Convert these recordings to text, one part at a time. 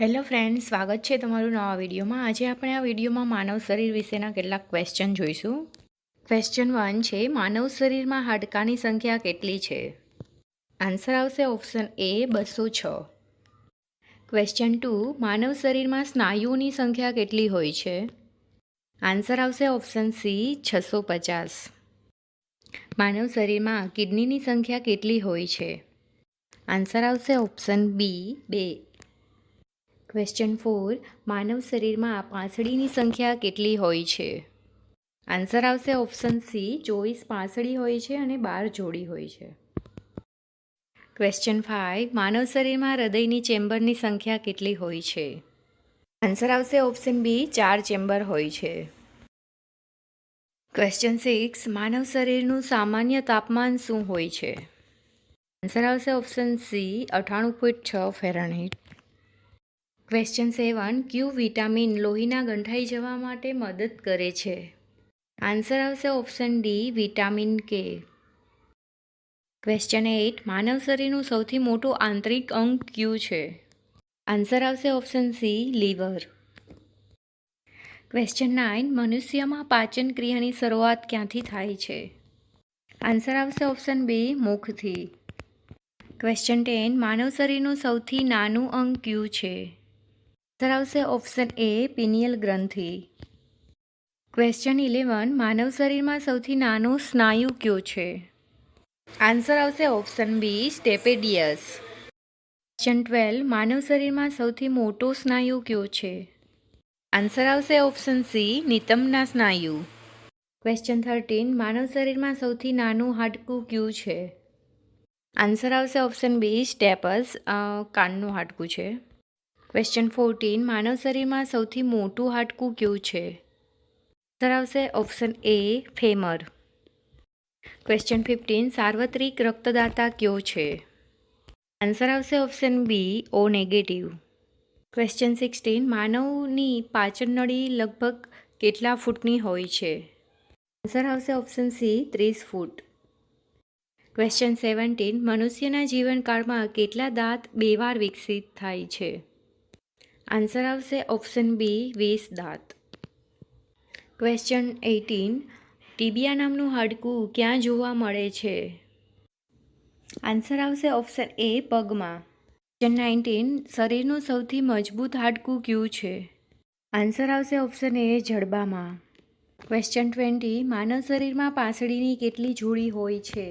Hello friends, સ્વાગત છે તમારું નવા વિડીયોમાં. આજે આપણે આ વિડીયોમાં માનવ શરીર વિશેના કેટલાક ક્વેશ્ચન જોઈશું. ક્વેશ્ચન 1 છે, માનવ શરીરમાં હાડકાની સંખ્યા કેટલી છે? આન્સર આવશે ઓપ્શન એ 206. ક્વેશ્ચન 2, માનવ શરીરમાં સ્નાયુઓની સંખ્યા કેટલી હોય છે? આન્સર આવશે ઓપ્શન સી 650. માનવ શરીરમાં કિડનીની સંખ્યા કેટલી હોય છે? આન્સર આવશે ઓપ્શન બી 2. ક્વેશ્ચન 4, માનવ શરીરમાં પાંસળીની સંખ્યા કેટલી હોય છે? આન્સર આવશે ઓપ્શન સી 24 પાંસળી હોય છે અને 12 જોડી હોય છે. ક્વેશ્ચન 5, માનવ શરીરમાં હૃદયની ચેમ્બરની સંખ્યા કેટલી હોય છે? આન્સર આવશે ઓપ્શન બી 4 ચેમ્બર હોય છે. ક્વેશ્ચન 6, માનવ શરીરનું સામાન્ય તાપમાન શું હોય છે? આન્સર આવશે ઓપ્શન સી 98.6 ફેરનહીટ. ક્વેશ્ચન 7, ક્યુ વિટામિન લોહીના ગંઠાઈ જવા માટે મદદ કરે છે? આન્સર આવશે ઓપ્શન ડી વિટામિન કે. ક્વેશ્ચન 8, માનવ શરીરનું સૌથી મોટું આંતરિક અંગ કયું છે? આન્સર આવશે ઓપ્શન સી લીવર. ક્વેશ્ચન 9, મનુષ્યમાં પાચન ક્રિયાની શરૂઆત ક્યાંથી થાય છે? આન્સર આવશે ઓપ્શન બી મુખથી. ક્વેશ્ચન 10, માનવ શરીરનું સૌથી નાનું અંગ કયું છે? આન્સર આવશે ઓપ્શન એ પિનિયલ ગ્રંથિ. ક્વેશ્ચન 11, માનવ શરીરમાં સૌથી નાનો સ્નાયુ કયો છે? આન્સર આવશે ઓપ્શન બી સ્ટેપેડિયસ. ક્વેશ્ચન 12, માનવ શરીરમાં સૌથી મોટો સ્નાયુ કયો છે? આન્સર આવશે ઓપ્શન સી નિતંબના સ્નાયુ. ક્વેશ્ચન 13, માનવ શરીરમાં સૌથી નાનું હાડકું કયું છે? આન્સર આવશે ઓપ્શન બી સ્ટેપસ, કાનનું હાડકું છે. ક્વેશ્ચન 14, માનવ શરીરમાં સૌથી મોટું હાડકું કયું છે? આન્સર આવશે ઓપ્શન એ ફેમર. ક્વેશ્ચન 15, સાર્વત્રિક રક્તદાતા કયો છે? આન્સર આવશે ઓપ્શન બી ઓ નેગેટિવ. ક્વેશ્ચન 16, માનવની પાચન નળી લગભગ કેટલા ફૂટની હોય છે? આન્સર આવશે ઓપ્શન સી 30 ફૂટ. ક્વેશ્ચન 17, મનુષ્યના જીવનકાળમાં કેટલા દાંત 2 વાર વિકસિત થાય છે? આન્સર આવશે ઓપ્શન બી 20 દાંત. ક્વેશ્ચન 18, ટીબિયા નામનું હાડકું ક્યાં જોવા મળે છે? આન્સર આવશે ઓપ્શન એ પગમાં. ક્વેશ્ચન 19, શરીરનું સૌથી મજબૂત હાડકું કયું છે? આન્સર આવશે ઓપ્શન એ જડબામાં. ક્વેશ્ચન 20, માનવ શરીરમાં પાંસળીની કેટલી જોડી હોય છે?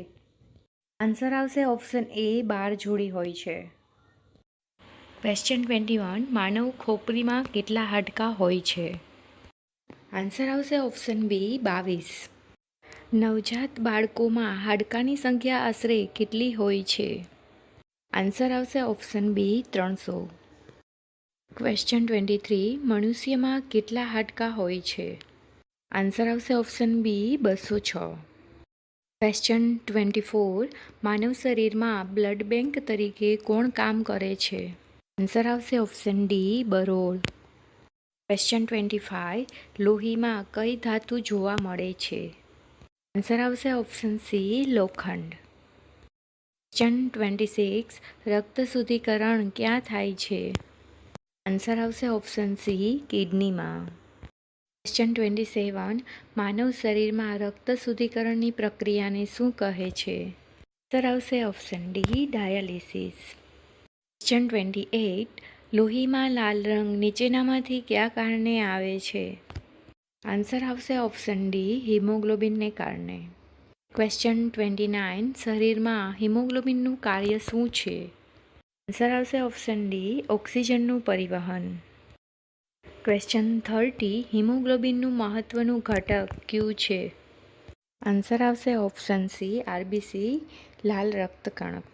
આન્સર આવશે ઓપ્શન એ 12 જોડી હોય છે. ક્વેશ્ચન 21, માનવ ખોપરીમાં કેટલા હાડકાં હોય છે? આન્સર આવશે ઓપ્શન બી 22. નવજાત બાળકોમાં હાડકાની સંખ્યા આશરે કેટલી હોય છે? આન્સર આવશે ઓપ્શન બી 300. ક્વેશ્ચન 23, મનુષ્યમાં કેટલા હાડકાં હોય છે? આન્સર આવશે ઓપ્શન બી 206. ક્વેશ્ચન 24, માનવ શરીરમાં બ્લડ બેંક તરીકે કોણ કામ કરે છે? આન્સર આવશે ઓપ્શન ડી બરોળ. ક્વેશ્ચન 25, લોહીમાં કઈ ધાતુ જોવા મળે છે? આન્સર આવશે ઓપ્શન સી લોખંડ. ક્વેશ્ચન 26, રક્ત શુદ્ધિકરણ ક્યાં થાય છે? આન્સર આવશે ઓપ્શન સી કિડનીમાં. ક્વેશ્ચન 27, માનવ શરીરમાં રક્ત શુદ્ધિકરણની પ્રક્રિયાને શું કહે છે? આન્સર આવશે ઓપ્શન ડી ડાયાલિસિસ. ક્વેશ્ચન 28, લોહીમાં લાલ રંગ નીચેનામાંથી કયા કારણે આવે છે? આન્સર આવશે ઓપ્શન ડી હિમોગ્લોબિનને કારણે. ક્વેશ્ચન 29, શરીરમાં હિમોગ્લોબિનનું કાર્ય શું છે? આન્સર આવશે ઓપ્શન ડી ઓક્સિજનનું પરિવહન. ક્વેશ્ચન 30, હિમોગ્લોબિનનું મહત્વનું ઘટક કયું છે? આન્સર આવશે ઓપ્શન સી આરબીસી લાલ રક્તકણક.